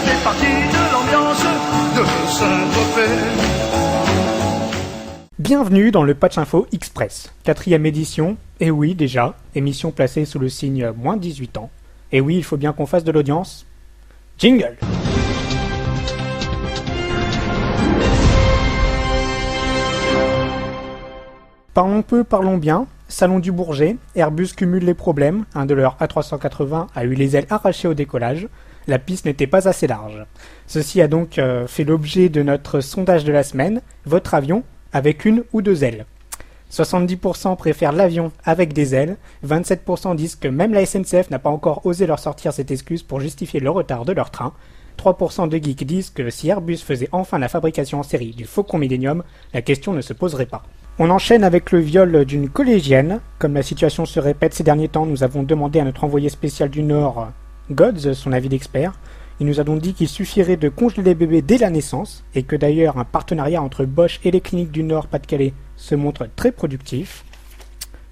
fait partie de l'ambiance de Saint-Tropez. Bienvenue dans le Patch Info Express, 4ème édition, et oui déjà, émission placée sous le signe moins 18 ans. Et oui, il faut bien qu'on fasse de l'audience. Jingle! Parlons peu, parlons bien. Salon du Bourget, Airbus cumule les problèmes, un de leurs A380 a eu les ailes arrachées au décollage, la piste n'était pas assez large. Ceci a donc fait l'objet de notre sondage de la semaine, votre avion avec une ou deux ailes. 70% préfèrent l'avion avec des ailes, 27% disent que même la SNCF n'a pas encore osé leur sortir cette excuse pour justifier le retard de leur train, 3% de geeks disent que si Airbus faisait enfin la fabrication en série du Faucon Millenium, la question ne se poserait pas. On enchaîne avec le viol d'une collégienne. Comme la situation se répète ces derniers temps, nous avons demandé à notre envoyé spécial du Nord, Gods, son avis d'expert. Il nous a donc dit qu'il suffirait de congeler les bébés dès la naissance, et que d'ailleurs un partenariat entre Bosch et les cliniques du Nord Pas-de-Calais se montre très productif.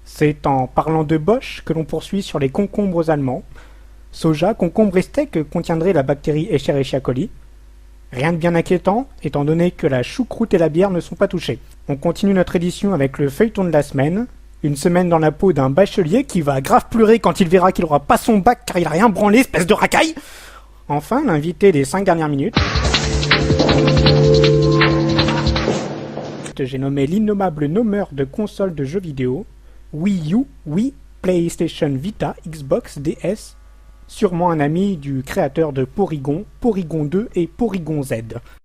C'est en parlant de Bosch que l'on poursuit sur les concombres allemands. Soja, concombre et steak contiendraient la bactérie Escherichia coli. Rien de bien inquiétant, étant donné que la choucroute et la bière ne sont pas touchées. On continue notre édition avec le feuilleton de la semaine. Une semaine dans la peau d'un bachelier qui va grave pleurer quand il verra qu'il aura pas son bac car il a rien branlé, espèce de racaille. Enfin, l'invité des 5 dernières minutes. J'ai nommé l'innommable nommeur de consoles de jeux vidéo. Wii U, Wii, PlayStation Vita, Xbox, DS. Sûrement un ami du créateur de Porygon, Porygon 2 et Porygon Z.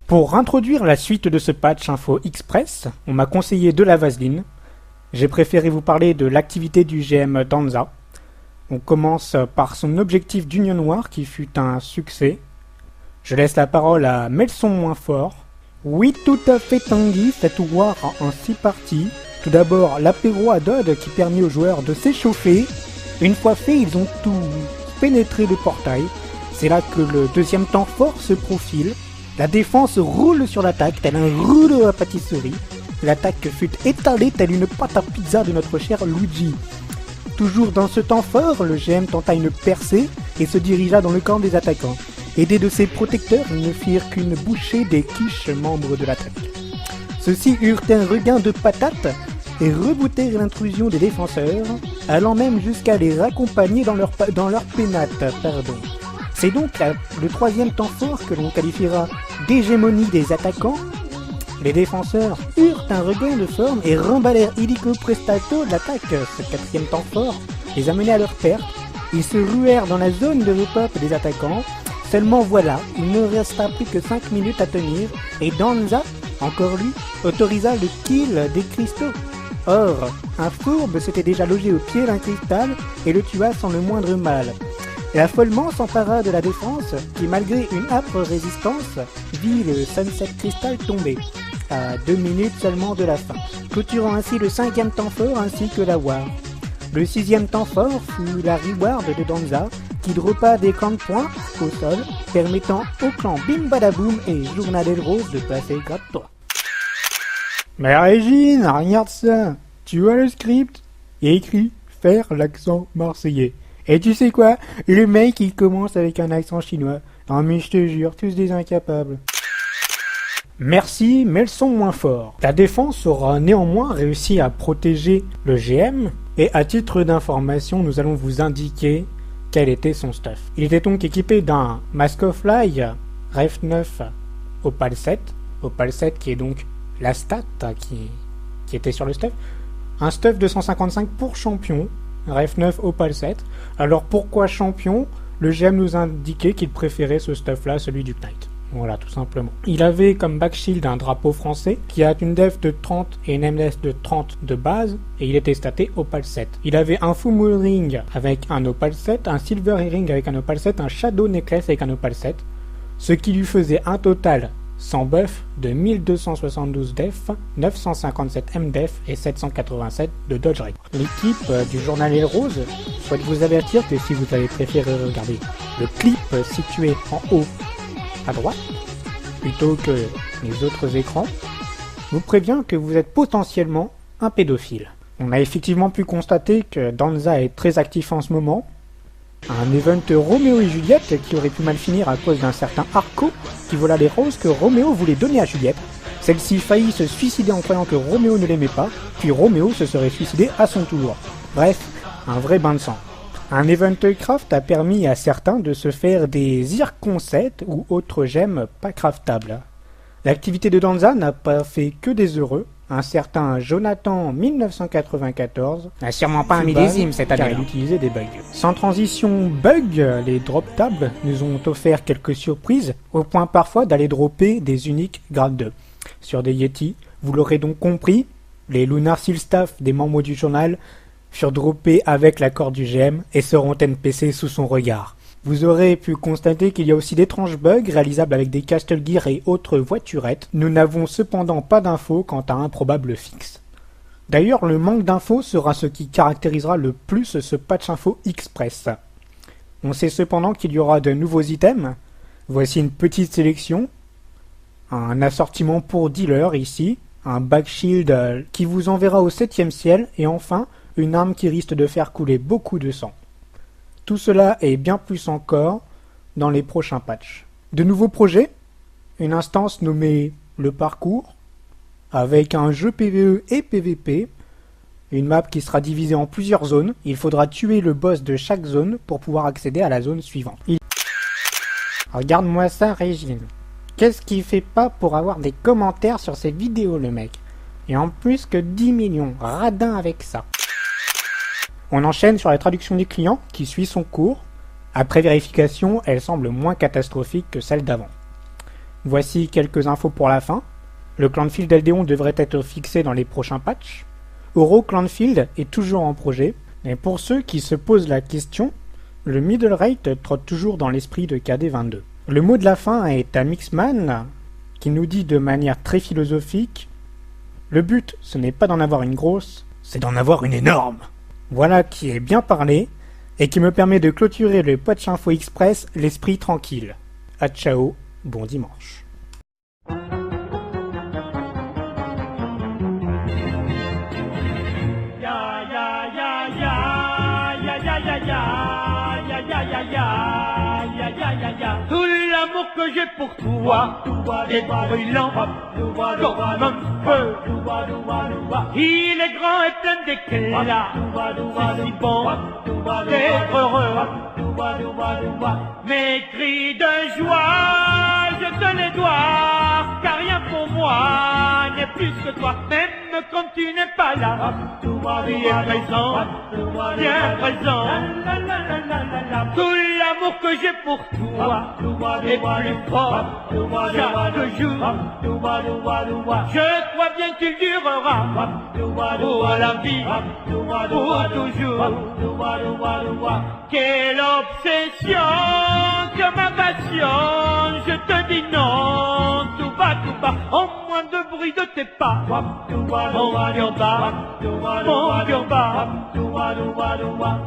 Pour introduire la suite de ce patch Info Express, on m'a conseillé de la vaseline. J'ai préféré vous parler de l'activité du GM Danza. On commence par son objectif d'Union Noire qui fut un succès. Je laisse la parole à Melson moins fort. Oui, tout à fait Tanguy, cette war en 6 parties. Tout d'abord, l'apéro à Dodd qui permet aux joueurs de s'échauffer. Une fois fait, ils ont tout pénétré le portail. C'est là que le deuxième temps fort se profile. La défense roule sur l'attaque, tel un rouleau à pâtisserie. L'attaque fut étalée telle une pâte à pizza de notre cher Luigi. Toujours dans ce temps fort, le GM tenta une percée et se dirigea dans le camp des attaquants. Aidés de ses protecteurs, ils ne firent qu'une bouchée des quiches membres de l'attaque. Ceux-ci eurent un regain de patates et rebootèrent l'intrusion des défenseurs, allant même jusqu'à les raccompagner dans leur pénate. C'est donc le troisième temps fort que l'on qualifiera d'hégémonie des attaquants. Les défenseurs eurent un regain de forme et remballèrent illico prestato l'attaque. Ce quatrième temps fort les amenait à leur perte. Ils se ruèrent dans la zone de repop des attaquants. Seulement voilà, il ne resta plus que 5 minutes à tenir et Danza, encore lui, autorisa le kill des cristaux. Or, un fourbe s'était déjà logé au pied d'un cristal et le tua sans le moindre mal. L'affolement s'empara de la défense qui, malgré une âpre résistance, vit le Sunset Crystal tomber, à 2 minutes seulement de la fin, clôturant ainsi le 5e temps fort ainsi que la war. Le 6e temps fort fut la reward de Danza, qui droppa des camps de points au sol, permettant au clan Bim Badaboom et Journal El Rose de passer gratte-toi. Mais Régine, regarde ça, tu vois le script? Il y a écrit « faire l'accent marseillais ». Et tu sais quoi? Le mec il commence avec un accent chinois. Non mais je te jure, tous des incapables. Merci, mais elles sont moins forts. La défense aura néanmoins réussi à protéger le GM, et à titre d'information, nous allons vous indiquer quel était son stuff. Il était donc équipé d'un Mask of Fly Ref 9 Opal 7, Opal 7 qui est donc la stat qui était sur le stuff, un stuff 255 pour champion, Ref 9 Opal 7. Alors pourquoi champion? Le GM nous indiquait qu'il préférait ce stuff là, celui du Knight. Voilà, tout simplement. Il avait comme backshield un drapeau français qui a une def de 30 et une MDF de 30 de base, et il était staté Opal 7. Il avait un Full Moon Ring avec un Opal 7, un Silver Ring avec un Opal 7, un Shadow Necklace avec un Opal 7, ce qui lui faisait un total sans buff de 1272 def, 957 MDF et 787 de dodge rate. L'équipe du journal El Rose souhaite vous avertir que si vous avez préféré regarder le clip situé en haut à droite, plutôt que les autres écrans, vous prévient que vous êtes potentiellement un pédophile. On a effectivement pu constater que Danza est très actif en ce moment. Un event Roméo et Juliette qui aurait pu mal finir à cause d'un certain Arco qui vola les roses que Roméo voulait donner à Juliette. Celle-ci faillit se suicider en croyant que Roméo ne l'aimait pas, puis Roméo se serait suicidé à son tour. Bref, un vrai bain de sang. Un event craft a permis à certains de se faire des zirconsets ou autres gemmes pas craftables. L'activité de Danza n'a pas fait que des heureux. Un certain Jonathan 1994 n'a sûrement pas un millésime cette année. Car il utilisait des bugs. Sans transition bug, les drop tabs nous ont offert quelques surprises, au point parfois d'aller dropper des uniques grade 2. Sur des Yeti, vous l'aurez donc compris, les Lunar Seal Staff des membres du journal furent droppés avec l'accord du GM et seront NPC sous son regard. Vous aurez pu constater qu'il y a aussi d'étranges bugs réalisables avec des Castle Gear et autres voiturettes. Nous n'avons cependant pas d'infos quant à un probable fixe. D'ailleurs, le manque d'infos sera ce qui caractérisera le plus ce patch info express. On sait cependant qu'il y aura de nouveaux items. Voici une petite sélection. Un assortiment pour dealer ici. Un back shield qui vous enverra au 7e ciel. Et enfin, une arme qui risque de faire couler beaucoup de sang. Tout cela et bien plus encore dans les prochains patchs. De nouveaux projets, une instance nommée Le Parcours, avec un jeu PvE et PvP, une map qui sera divisée en plusieurs zones. Il faudra tuer le boss de chaque zone pour pouvoir accéder à la zone suivante. Regarde-moi ça, Régine. Qu'est-ce qu'il fait pas pour avoir des commentaires sur ses vidéos, le mec? Et en plus que 10 millions, radin avec ça. On enchaîne sur la traduction du client qui suit son cours. Après vérification, elle semble moins catastrophique que celle d'avant. Voici quelques infos pour la fin. Le Clanfield Eldeon devrait être fixé dans les prochains patchs. Oro Clanfield est toujours en projet. Et pour ceux qui se posent la question, le middle rate trotte toujours dans l'esprit de KD22. Le mot de la fin est à Mixman qui nous dit de manière très philosophique: le but, ce n'est pas d'en avoir une grosse, c'est d'en avoir une énorme. Voilà qui est bien parlé, et qui me permet de clôturer le Patch Info Express l'esprit tranquille. A ciao, bon dimanche. Tout l'amour que j'ai pour toi est brûlant comme un feu. Il est grand et plein d'éclat, c'est si bon d'être heureux. Mes cris de joie, je te les dois, car rien pour moi n'est plus que toi, même quand tu n'es pas là. Tu es présent, bien présent. Tout l'amour que j'ai pour toi est plus fort chaque jour. Je crois bien qu'il durera pour la vie, pour toujours. Quelle obsession, que ma passion, je te dis non, tout bas, en moins de bruit de tes pas. Mon cœur bat, mon cœur bat.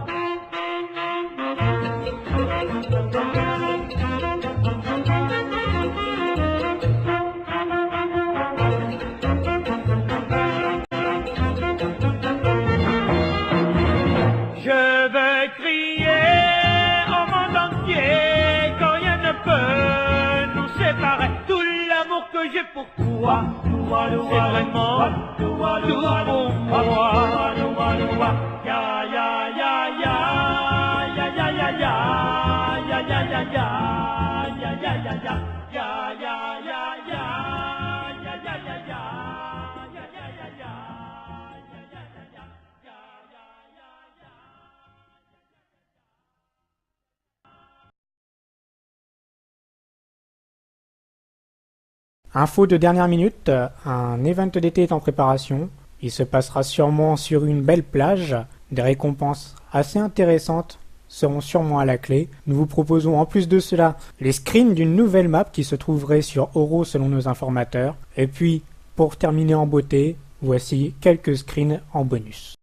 Je veux crier au monde entier quand rien ne peut nous séparer. Tout l'amour que j'ai pour toi, c'est vraiment tout pour moi. Ya ya ya ya ya ya ya ya ya ya ya ya ya ya ya ya ya ya ya ya. Info de dernière minute, un event d'été est en préparation. Il se passera sûrement sur une belle plage. Des récompenses assez intéressantes seront sûrement à la clé. Nous vous proposons en plus de cela les screens d'une nouvelle map qui se trouverait sur Oro selon nos informateurs. Et puis, pour terminer en beauté, voici quelques screens en bonus.